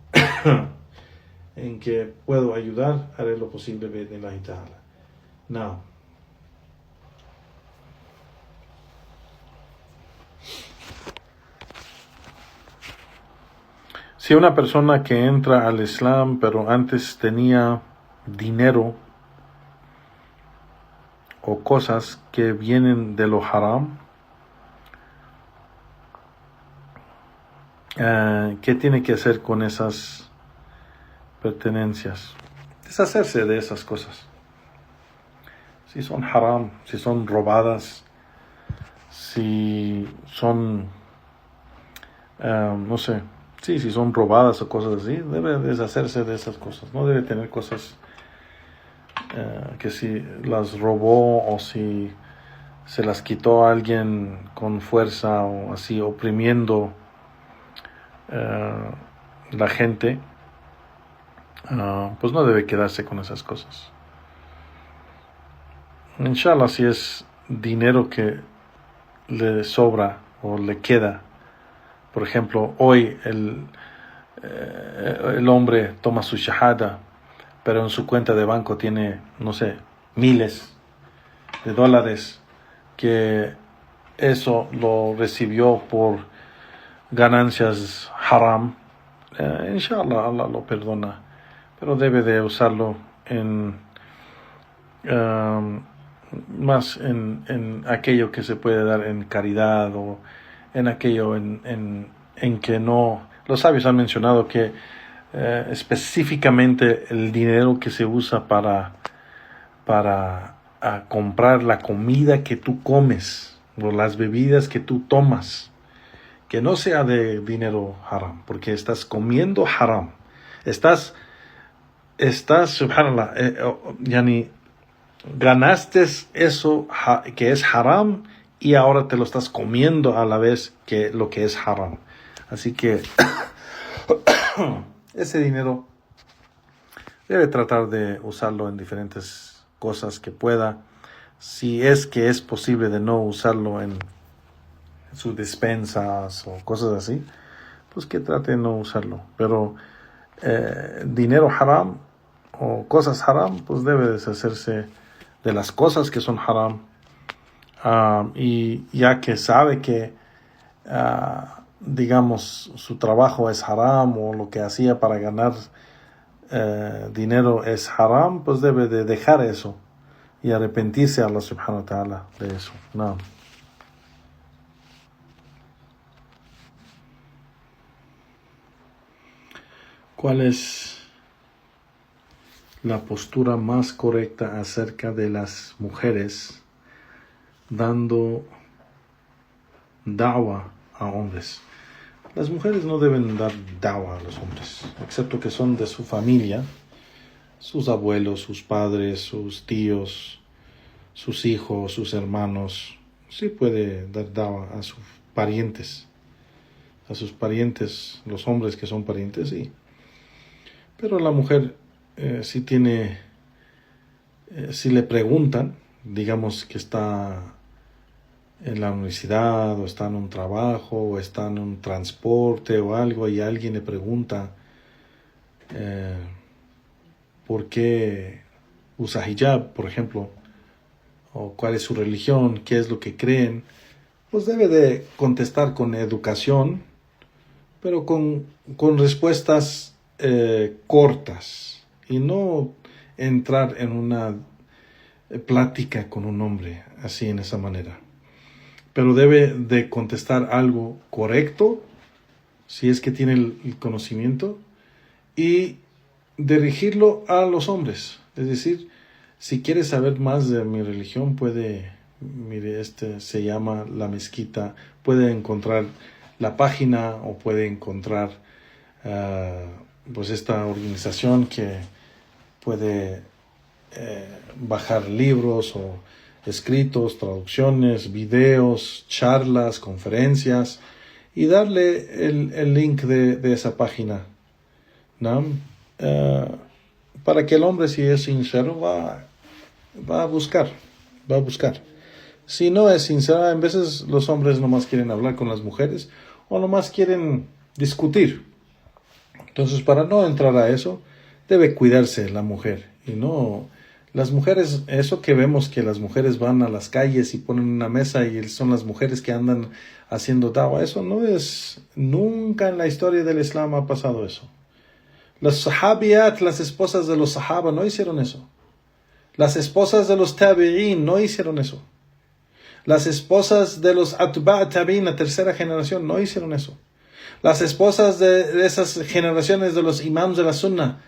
en que puedo ayudar, haré lo posible bi'idhnillahi ta'ala. Now, si una persona que entra al Islam pero antes tenía dinero o cosas que vienen de lo haram, ¿qué tiene que hacer con esas pertenencias? Deshacerse de esas cosas. Si son haram, si son robadas, si son, no sé, sí, si son robadas o cosas así, debe deshacerse de esas cosas. No debe tener cosas que si las robó o si se las quitó a alguien con fuerza o así oprimiendo la gente, pues no debe quedarse con esas cosas. Inshallah, si es dinero que le sobra o le queda, por ejemplo, hoy el hombre toma su shahada, pero en su cuenta de banco tiene, no sé, miles de dólares, que eso lo recibió por ganancias haram. Inshallah, Allah lo perdona, pero debe de usarlo más en aquello que se puede dar en caridad, o en aquello en que no. Los sabios han mencionado que específicamente el dinero que se usa para comprar la comida que tú comes o las bebidas que tú tomas, que no sea de dinero haram, porque estás comiendo haram, estás subhanallah, yani ganaste eso que es haram y ahora te lo estás comiendo a la vez que lo que es haram. Así que ese dinero debe tratar de usarlo en diferentes cosas que pueda. Si es que es posible de no usarlo en sus despensas o cosas así, pues que trate de no usarlo. Pero dinero haram o cosas haram, pues debe deshacerse de las cosas que son haram, y ya que sabe que digamos su trabajo es haram o lo que hacía para ganar dinero es haram, pues debe de dejar eso y arrepentirse a Allah subhanahu wa ta'ala de eso. No. ¿Cuál es la postura más correcta acerca de las mujeres dando da'wa a hombres? Las mujeres no deben dar da'wa a los hombres, excepto que son de su familia, sus abuelos, sus padres, sus tíos, sus hijos, sus hermanos. Sí puede dar da'wa a sus parientes, los hombres que son parientes, sí. Pero la mujer, si le preguntan, digamos que está en la universidad o está en un trabajo o está en un transporte o algo, y alguien le pregunta por qué usa hijab, por ejemplo, o cuál es su religión, qué es lo que creen, pues debe de contestar con educación, pero con respuestas cortas, y no entrar en una plática con un hombre así, en esa manera. Pero debe de contestar algo correcto, si es que tiene el conocimiento, y dirigirlo a los hombres. Es decir, si quieres saber más de mi religión, mire, se llama La Mezquita, puede encontrar la página, o puede encontrar pues esta organización que puede bajar libros o escritos, traducciones, videos, charlas, conferencias, y darle el link de esa página, ¿no? Para que el hombre, si es sincero, va a buscar. Si no es sincero, a veces los hombres nomás quieren hablar con las mujeres, o nomás quieren discutir. Entonces, para no entrar a eso, debe cuidarse la mujer. Y no, las mujeres, eso que vemos que las mujeres van a las calles y ponen una mesa y son las mujeres que andan haciendo dawa, eso no es, nunca en la historia del Islam ha pasado eso. Las sahabiyat, las esposas de los sahaba, no hicieron eso. Las esposas de los tabi'in no hicieron eso. Las esposas de los atba' tabi'in, la tercera generación, no hicieron eso. Las esposas de esas generaciones de los imams de la sunna,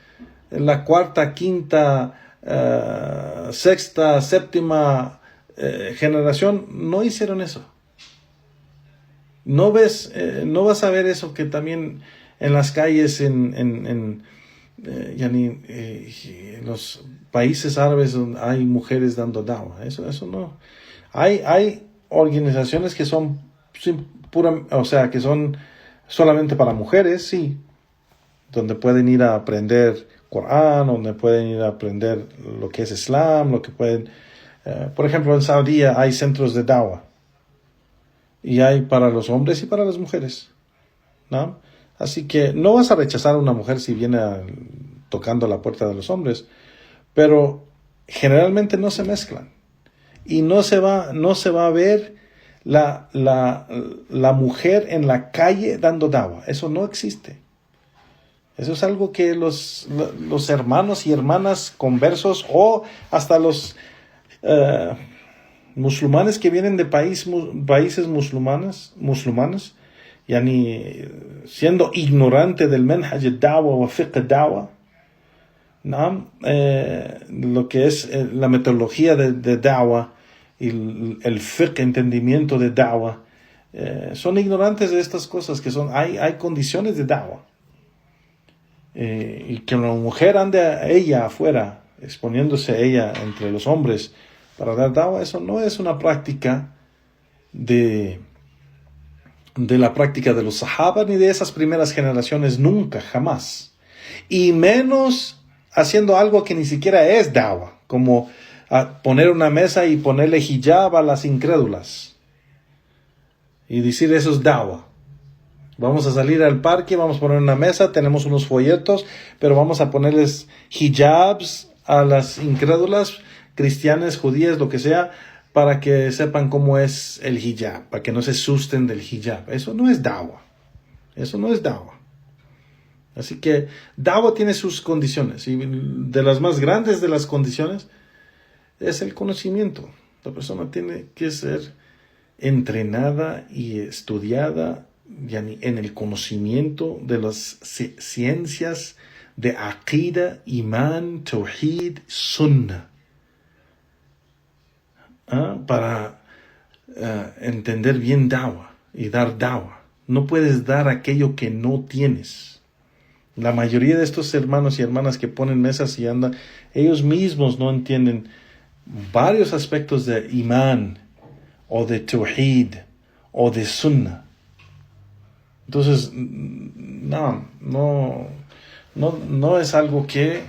la cuarta, quinta, sexta, séptima generación, no hicieron eso. No vas a ver eso que también en las calles, en los países árabes donde hay mujeres dando dawa. Eso no. Hay organizaciones que son que son solamente para mujeres, sí, donde pueden ir a aprender Corán, donde pueden ir a aprender lo que es Islam, lo que pueden, por ejemplo, en Saudí hay centros de dawa, y hay para los hombres y para las mujeres, ¿no? Así que no vas a rechazar a una mujer si viene tocando la puerta de los hombres, pero generalmente no se mezclan, y no se va a ver la mujer en la calle dando dawa. Eso no existe. Eso es algo que los hermanos y hermanas conversos, o hasta los musulmanes que vienen de países musulmanes, siendo ignorante del manhaj al-da'wa o fiqh al-da'wa, ¿no? Lo que es la metodología de da'wa y el fiqh, entendimiento de da'wa, son ignorantes de estas cosas, que hay condiciones de da'wa, y que la mujer ande ella afuera, exponiéndose ella entre los hombres para dar da'wa, eso no es una práctica de la práctica de los sahaba ni de esas primeras generaciones, nunca, jamás. Y menos haciendo algo que ni siquiera es da'wa, como poner una mesa y ponerle hijab a las incrédulas y decir eso es da'wa. Vamos a salir al parque, vamos a poner una mesa, tenemos unos folletos, pero vamos a ponerles hijabs a las incrédulas, cristianas, judías, lo que sea, para que sepan cómo es el hijab, para que no se asusten del hijab. Eso no es da'wa. Eso no es da'wa. Así que da'wa tiene sus condiciones, y de las más grandes de las condiciones es el conocimiento. La persona tiene que ser entrenada y estudiada en el conocimiento de las ciencias de aqida, iman, tawhid, sunnah, para entender bien da'wa y dar da'wa. No puedes dar aquello que no tienes. La mayoría de estos hermanos y hermanas que ponen mesas y andan, ellos mismos no entienden varios aspectos de imán, o de tawhid, o de sunnah. Entonces, no es algo que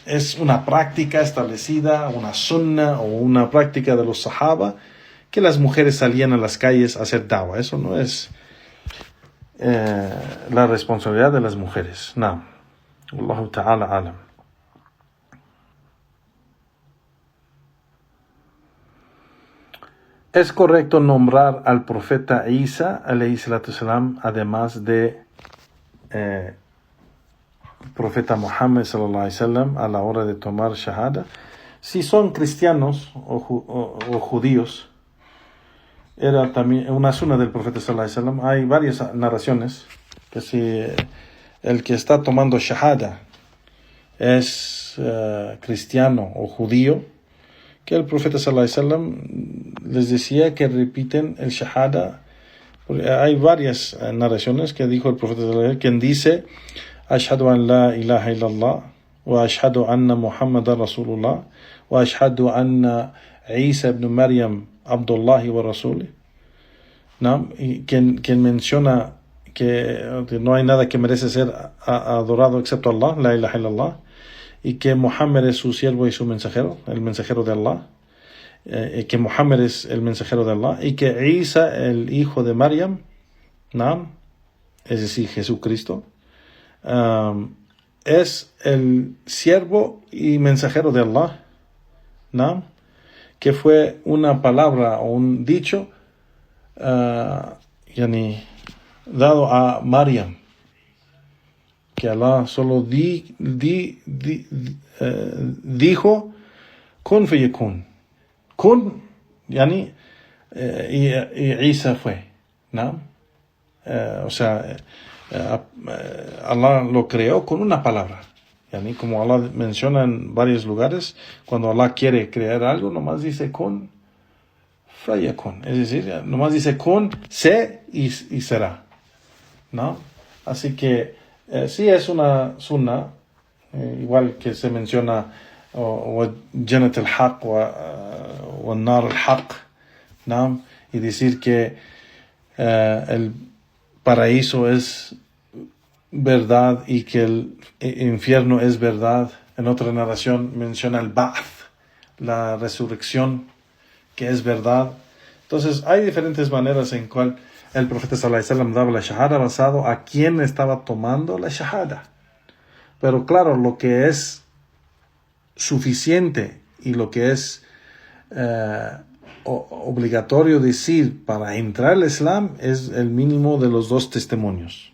es una práctica establecida, una sunnah o una práctica de los sahaba, que las mujeres salían a las calles a hacer da'wa. Eso no es la responsabilidad de las mujeres. Naam. Allahu ta'ala alam. ¿Es correcto nombrar al profeta Isa, alayhi salatu salam, además de profeta Muhammad, sallallahu alayhi wasallam, a la hora de tomar shahada? Si son cristianos o judíos, era también una sunna del profeta sallallahu alayhi wasallam. Hay varias narraciones que si el que está tomando shahada es cristiano o judío, que el profeta sallallahu alayhi wasallam les decía que repiten el shahada. Hay varias narraciones que dijo el profeta sallallahu alayhi wasallam, quien dice ashhadu an la ilaha illallah wa ashhadu anna muhammadan rasulullah wa ashhadu anna Isa ibn Maryam Abdullahi wa Rasuli, ¿no? Y quien menciona que no hay nada que merece ser adorado excepto Allah, la ilaha illallah, y que Muhammad es su siervo y su mensajero, el mensajero de Allah, que Muhammad es el mensajero de Allah, y que Isa, el hijo de Maryam, ¿no? Es decir, Jesucristo, es el siervo y mensajero de Allah, ¿no? Que fue una palabra o un dicho dado a Maryam, que Allah solo dijo kun fayakun, kun, y Isa fue, ¿no? Allah lo creó con una palabra. Como Allah menciona en varios lugares, cuando Allah quiere crear algo, nomás dice kun fayakun. Es decir, nomás dice kun, sé y será, ¿no? Así que sí es una sunna, igual que se menciona Jannat al-Haq o Nar al-Haq, ¿no? Y decir que el paraíso es verdad y que el infierno es verdad. En otra narración menciona el Ba'ath, la resurrección, que es verdad. Entonces hay diferentes maneras en cual el profeta sallallahu alaihi wasallam daba la shahada basado a quién estaba tomando la shahada. Pero claro, lo que es suficiente y lo que es obligatorio decir para entrar al Islam es el mínimo de los dos testimonios.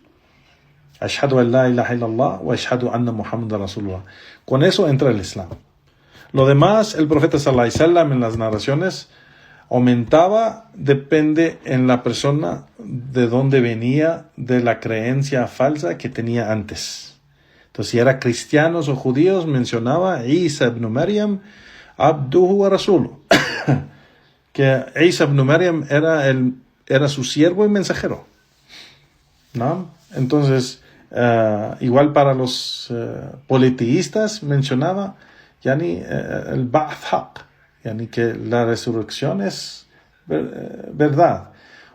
Ashhadu an la ilaha illallah wa ashhadu anna Muhammadan Rasulullah. Con eso entra el Islam. Lo demás, el profeta sallallahu alaihi wasallam en las narraciones aumentaba, depende en la persona de dónde venía, de la creencia falsa que tenía antes. Entonces, si era cristianos o judíos, mencionaba Isa ibn Maryam Abduhu wa Rasuluhu. Que Isa ibn Maryam era su siervo y mensajero, ¿no? Entonces, igual para los politeístas mencionaba el Ba'ath Haq, que la resurrección es verdad,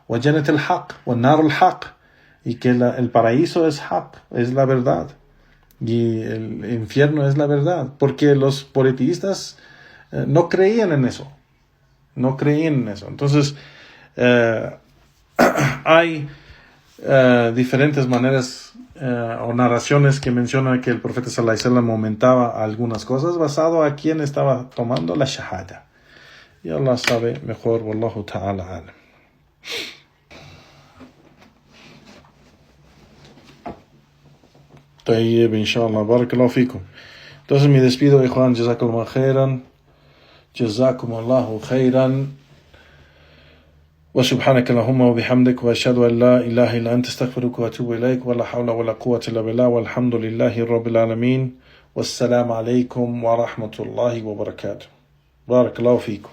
o Jannat al-Haq, o Nar al-Haq, y que el paraíso es Haq, es la verdad, y el infierno es la verdad, porque los politeístas no creían en eso. Entonces, hay diferentes maneras o narraciones que mencionan que el profeta sallallahu alaihi wasallam aumentaba algunas cosas basado a quién estaba tomando la shahada. Y Allah sabe mejor. Wallahu ta'ala alam. Tayyib, inshallah. Barakallahu fikum. Entonces me despido, ikhwan. Jazakumullahu khairan. Jazakumullahu khairan. وسبحانك اللهم وبحمدك وأشهد أن لا إله إلا أنت استغفرك وأتوب إليك ولا حول ولا قوة إلا بالله والحمد لله رب العالمين والسلام عليكم ورحمة الله وبركاته. بارك الله فيكم.